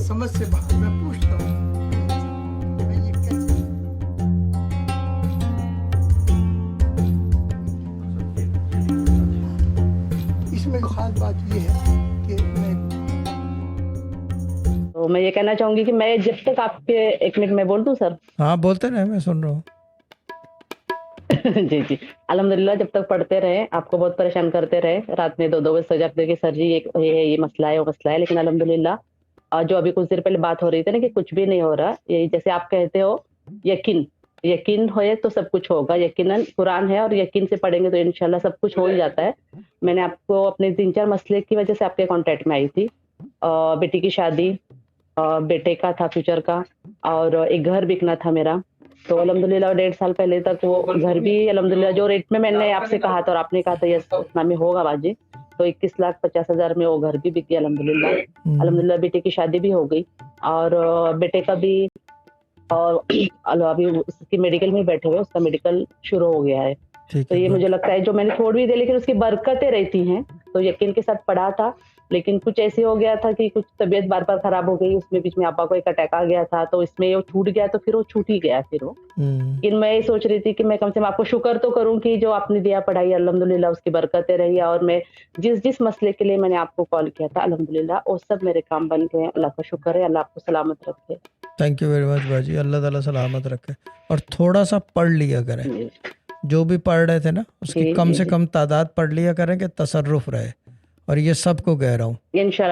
समझ से बाहर। मैं पूछता हूँ मैं ये कैसे, इसमें खास बात ये है कि तो मैं ये कहना चाहूंगी कि मैं जब तक आपके, एक मिनट मैं बोल दूं सर? हाँ बोलते रहे, मैं सुन रहा हूँ। जी जी, अल्हम्दुलिल्लाह जब तक पढ़ते रहे, आपको बहुत परेशान करते रहे, रात में 2-2 बजे सो जाते कि सर जी ये मसला है, वो मसला है, लेकिन अल्हम्दुलिल्लाह जो अभी कुछ देर पहले बात हो रही थी ना कि कुछ भी नहीं हो रहा, ये जैसे आप कहते हो यकीन, यकीन होए तो सब कुछ होगा, यकीनन कुरान है और यकीन से पढ़ेंगे तो इंशाल्लाह सब कुछ हो ही जाता है। मैंने आपको अपने 3-4 मसले की वजह से आपके कॉन्टैक्ट में आई थी। बेटी की शादी, बेटे का था फ्यूचर का, और एक घर बिकना था मेरा। तो अल्हम्दुलिल्लाह 1.5 साल पहले तक वो घर भी अल्हम्दुलिल्लाह जो रेट में मैंने आपसे कहा था और आपने कहा था यस उतना में होगा बाजी, तो 21,50,000 में वो घर भी बिक गया अल्हम्दुलिल्लाह। अल्हम्दुलिल्लाह बेटे की शादी भी हो गई और बेटे का भी, और अभी उसकी मेडिकल में बैठे हुए, उसका मेडिकल शुरू हो गया है। तो ये मुझे लगता है जो मैंने छोड़ भी दी लेकिन उसकी बरकतें रहती हैं, तो यकीन के साथ पढ़ा था, लेकिन कुछ ऐसे हो गया था कि कुछ तबीयत बार-बार खराब हो गई, उसमें बीच में अब्बा को एक अटैक आ गया था, तो इसमें वो छूट गया, तो फिर वो छूट ही गया फिर वो। लेकिन मैं ये सोच रही थी कि मैं कम से कम आपको शुक्र तो करूँ कि जो आपने दिया पढ़ाई, अल्हम्दुलिल्लाह उसकी बरकतें रही, और मैं जिस मसले के लिए मैंने आपको कॉल किया था अल्हम्दुलिल्लाह वो सब मेरे काम बन गए। अल्लाह का शुक्र है, अल्लाह आपको सलामत रखे। थैंक यू वेरी मच बाजी, अल्लाह ताला सलामत रखे। और थोड़ा सा पढ़ लिया करें, जो भी पढ़ रहे थे ना उसकी कम से कम तादाद पढ़ लिया करें कि तसर्रुफ रहे, और ये सबको कह रहा हूँ इंशाल्लाह।